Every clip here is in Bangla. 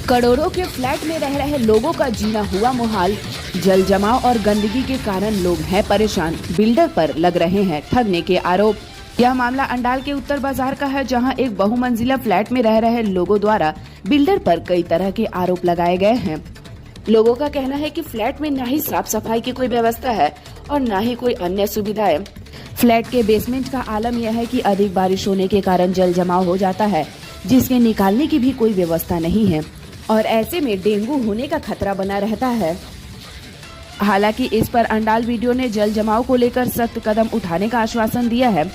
करोड़ों के फ्लैट में रह रहे लोगों का जीना हुआ मुहाल। जल जमाव और गंदगी के कारण लोग हैं परेशान। बिल्डर पर लग रहे हैं ठगने के आरोप। यह मामला अंडाल के उत्तर बाजार का है, जहां एक बहुमंजिला फ्लैट में रह रहे लोगों द्वारा बिल्डर पर कई तरह के आरोप लगाए गए हैं। लोगों का कहना है कि फ्लैट में न ही साफ सफाई की कोई व्यवस्था है और न ही कोई अन्य सुविधाएं। फ्लैट के बेसमेंट का आलम यह है कि अधिक बारिश होने के कारण जल जमाव हो जाता है, जिसके निकालने की भी कोई व्यवस्था नहीं है और ऐसे में डेंगू होने का खतरा बना रहता है। हालांकि इस पर अंडाल वीडियो ने जल जमाव को लेकर सख्त कदम उठाने का आश्वासन दिया है।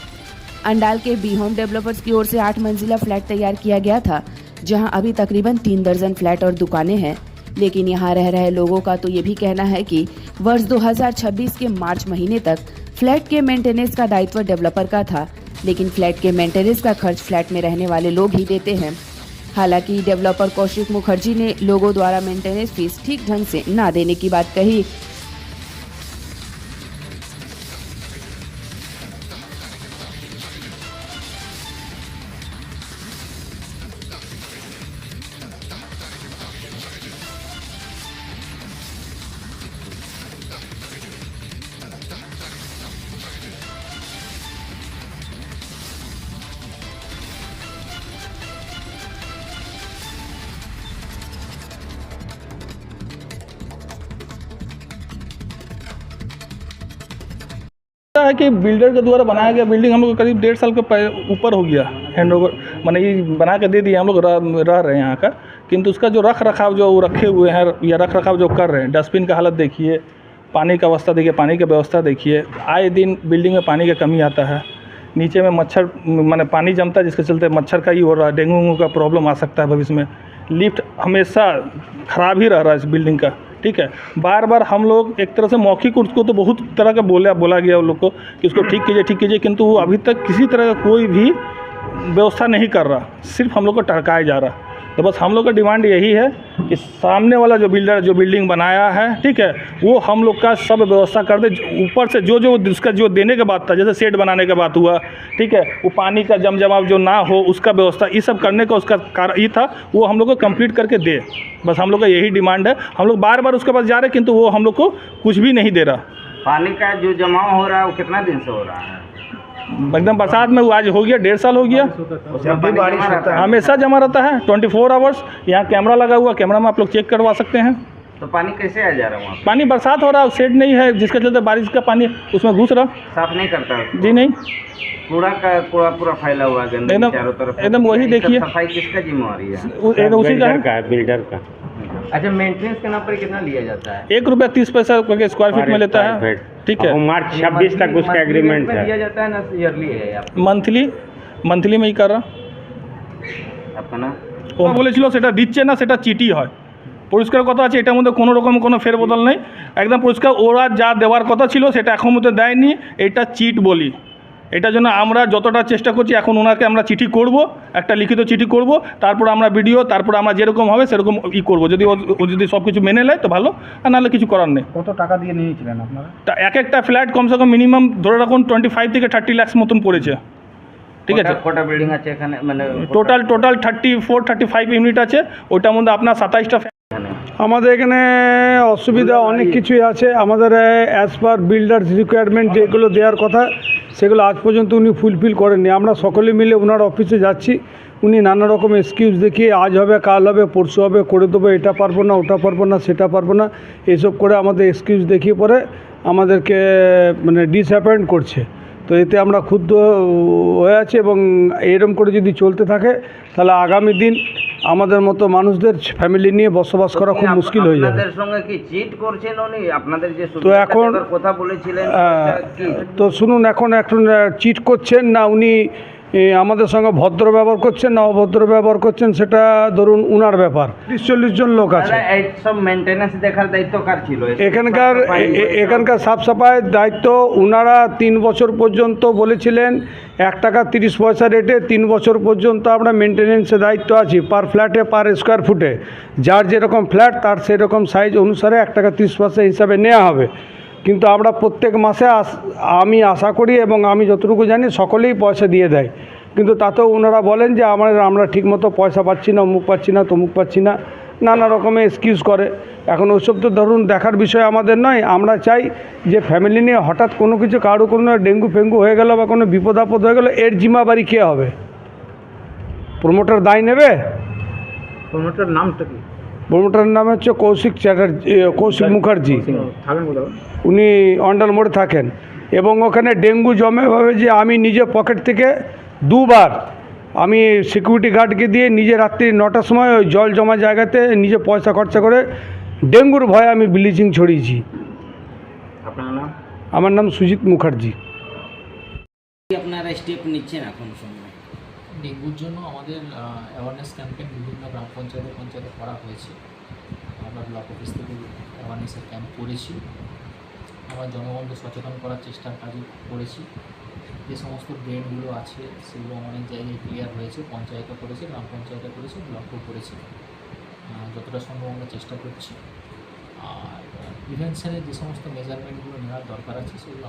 अंडाल के बी होम डेवलपर्स की ओर से 8 मंजिला फ्लैट तैयार किया गया था, जहां अभी तकरीबन 3 दर्जन फ्लैट और दुकानें हैं। लेकिन यहां रह रहे लोगों का तो ये भी कहना है कि वर्ष 2026 के मार्च महीने तक फ्लैट के मेंटेनेंस का दायित्व डेवलपर का था, लेकिन फ्लैट के मेंटेनेंस का खर्च फ्लैट में रहने वाले लोग ही देते हैं। हालांकि डेवलपर कौशिक मुखर्जी ने लोगों द्वारा मेंटेनेंस फीस ठीक ढंग से ना देने की बात कही। है कि बिल्डर के द्वारा बनाया गया बिल्डिंग हम लोग करीब 1.5 साल के ऊपर हो गया हैंड ओवर, माने ये बना के दे दिया, हम लोग रह रहे हैं यहाँ का। किंतु उसका जो रख रखाव जो रखे हुए हैं या रख रखाव जो कर रहे हैं, डस्टबिन का हालत देखिए, पानी का अवस्था देखिए, पानी की व्यवस्था देखिए। आए दिन बिल्डिंग में पानी की कमी आता है, नीचे में मच्छर माने पानी जमता है, जिसके चलते मच्छर का ही हो रहा है, डेंगू का प्रॉब्लम आ सकता है भविष्य में। लिफ्ट हमेशा ख़राब ही रह रहा है इस बिल्डिंग का, ठीक है। बार बार हम लोग एक तरह से मौखिक उसको तो बहुत तरह का बोला गया उन लोग को कि उसको ठीक कीजिए, किंतु वो अभी तक किसी तरह का कोई भी व्यवस्था नहीं कर रहा, सिर्फ हम लोग को टरकाया जा रहा। तो बस हम लोग का डिमांड यही है कि सामने वाला जो बिल्डर जो बिल्डिंग बनाया है, ठीक है, वो हम लोग का सब व्यवस्था कर दे। ऊपर से जो उसका जो देने के बाद था, जैसे शेड बनाने के बाद हुआ, ठीक है, वो पानी का जमाव जो ना हो उसका व्यवस्था, ये सब करने का उसका कार्य ये था, वो हम लोग को कंप्लीट करके दे। बस हम लोग का यही डिमांड है। हम लोग बार बार उसके पास जा रहे हैं, किंतु वो हम लोग को कुछ भी नहीं दे रहा। पानी का जो जमाव हो रहा है वो कितना दिन से हो रहा है? एकदम बरसात में वो आज हो गया, 1.5 साल हो गया। जब भी बारिश होता है हमेशा जमा रहता है 24 आवर्स। यहाँ कैमरा लगा हुआ, कैमरा में आप लोग चेक करवा सकते हैं। तो पानी कैसे आ जा रहा है वहाँ? पानी बरसात हो रहा है, शेड नहीं है, जिसके चलते बारिश का पानी उसमें घुस रहा। साफ नहीं करता उसको? जी नहीं, पूरा फैला हुआ है गंदगी चारों तरफ। एकदम वही देखिए, सफाई किसका जिम्मेवारी है? उसी का है, बिल्डर का। अच्छा, मेंटेनेंस के नाम पर कितना लिया जाता है? 1 रुपया 30 पैसा करके स्क्वायर फीट में लेता है, ठीक है। मार्च 26 तक उसका एग्रीमेंट है। दिया जाता है ना, ईयरली है? मंथली में ही कर रहा। আপনার ও বলেছিল সেটা দিচ্ছে না, সেটা চিটি হয়। পরিষ্কার কথা আছে, এটার মধ্যে কোনো রকম কোনো ফেরবদল নেই, একদম পরিষ্কার। ওরা যা দেওয়ার কথা ছিল সেটা এখন মধ্যে দেয়নি, এটা চিট বলি। এটার জন্য আমরা যতটা চেষ্টা করছি, এখন ওনাকে আমরা চিঠি করব, একটা লিখিত চিঠি করব, তারপর আমরা ভিডিও, তারপর আমরা যেরকম হবে সেরকম করব। যদি ও যদি সব কিছু মেনে নেয় তো ভালো, আর নাহলে কিছু করার নেই। কত টাকা দিয়ে নিয়েছিলেন আপনারা? তা এক একটা ফ্ল্যাট কমসে কম মিনিমাম ধরে রাখুন 25 থেকে 30 লাখ মতন পড়েছে, ঠিক আছে। কটা বিল্ডিং আছে এখানে? মানে টোটাল 34-35 ইউনিট আছে, ওইটার মধ্যে আপনার 27টা। আমাদের এখানে অসুবিধা অনেক কিছুই আছে। আমাদের অ্যাজ পার বিল্ডার্স রিকোয়ারমেন্ট যেগুলো দেওয়ার কথা সেগুলো আজ পর্যন্ত উনি ফুলফিল করেননি। আমরা সকলে মিলে ওনার অফিসে যাচ্ছি, উনি নানা রকম এক্সকিউজ দেখিয়ে আজ হবে, কাল হবে, পরশু হবে, করে দেবো, এটা পারবো না, ওটা পারবো না, সেটা পারবো না, এসব করে আমাদের এক্সকিউজ দেখিয়ে পরে আমাদেরকে মানে ডিসঅ্যাপয়েন্ট করছে। তো এতে আমরা ক্ষুব্ধ হয়ে আছি এবং এরকম করে যদি চলতে থাকে তাহলে আগামী দিন আমাদের মতো মানুষদের ফ্যামিলি নিয়ে বসবাস করা খুব মুশকিল হয়ে যাবে। আপনাদের সঙ্গে কি চিট করছেন উনি? আপনাদের যে তো এখন কথা বলেছিলেন তো শুনুন, এখন চিট করছেন না উনি আমাদের সঙ্গে ভদ্র ব্যবহার করছেন না অভদ্র ব্যবহার করছেন, সেটা ধরুন উনার ব্যাপার। 30-40 জন লোক আছে। সব মেনটেন্যান্স দেখার দায়িত্ব কার ছিল? এখানকার সাফ সাফাইয়ের দায়িত্ব উনারা 3 বছর পর্যন্ত বলেছিলেন 1 টাকা 30 পয়সা রেটে 3 বছর পর্যন্ত আমরা মেনটেনেন্সের দায়িত্ব আছি, পার ফ্ল্যাটে পার স্কোয়ার ফুটে। যার যেরকম ফ্ল্যাট তার সেরকম সাইজ অনুসারে 1 টাকা 30 পয়সা হিসাবে নেওয়া হবে। কিন্তু আমরা প্রত্যেক মাসে আমি আশা করি এবং আমি যতটুকু জানি সকলেই পয়সা দিয়ে দেয়, কিন্তু তাতেও ওনারা বলেন যে আমরা ঠিকমতো পয়সা পাচ্ছি না, অমুক পাচ্ছি না, তমুক পাচ্ছি না। নানা রকমের এক্সকিউজ করে। এখন ওসব তো ধরুন দেখার বিষয় আমাদের নয়। আমরা চাই যে ফ্যামিলি নিয়ে হঠাৎ কোনো কিছু কারো কোনো ডেঙ্গু ফেঙ্গু হয়ে গেল বা কোনো বিপদ আপদ হয়ে গেল, এর জিম্মাবারি কে হবে? প্রমোটার দায় নেবে? প্রমোটার নামটা কি? প্রমোটারের নাম হচ্ছে কৌশিক চ্যাটার্জি, কৌশিক মুখার্জি। থাকেন কোথাও? উনি অন্ডাল মোড়ে থাকেন এবং ওখানে ডেঙ্গু জমে ভাবে যে আমি নিজে পকেট থেকে দুবার আমি সিকিউরিটি গার্ডকে দিয়ে নিজে রাত্রি 9টার সময় ওই জল জমা জায়গাতে নিজে পয়সা খরচা করে ডেঙ্গুর ভয়ে আমি ব্লিচিং ছড়িয়েছি। আপনার নাম? আমার নাম সুজিত মুখার্জি। আপনারা স্টেপ নিচ্ছেন এখন সময়? ডেঙ্গুর জন্য আমাদের অ্যাওয়ারনেস ক্যাম্পেইন বিভিন্ন গ্রাম পঞ্চায়েতে করা হয়েছে। আমরা ব্লক অফিস থেকে অ্যাওয়ারনেসের ক্যাম্প করেছি। আমরা জনগণকে সচেতন করার চেষ্টার কাজও করেছি। যে সমস্ত ড্রেনগুলো আছে সেগুলো অনেক জায়গায় ক্লিয়ার হয়েছে, পঞ্চায়েতও করেছে, গ্রাম পঞ্চায়েতে করেছে, ব্লকও করেছে। যতটা সম্ভব আমরা চেষ্টা করছি। আর প্রিভেনশনের যে সমস্ত মেজারমেন্টগুলো নেওয়ার দরকার আছে সেগুলো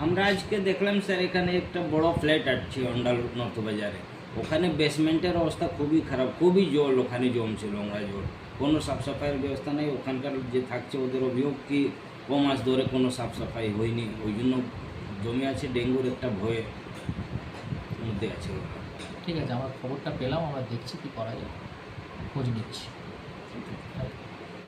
আমরা আজকে দেখলাম স্যার এখানে একটা বড় ফ্ল্যাট আছে অন্ডাল নর্থ বাজারে। ওখানে বেসমেন্টের অবস্থা খুবই খারাপ, খুবই জল ওখানে জমছে, নোংরা জল। কোনো সাফ সাফাইয়ের ব্যবস্থা নেই। ওখানকার যে থাকছে ওদের অভিযোগ কি ও মাস ধরে কোনো সাফ সাফাই হয়নি, ওই জন্য জমে আছে, ডেঙ্গুর একটা ভয়ে মধ্যে আছে ওরা। ঠিক আছে, আমরা খবরটা পেলাম, আমরা দেখছি কী করা যায়, খোঁজ নিচ্ছি।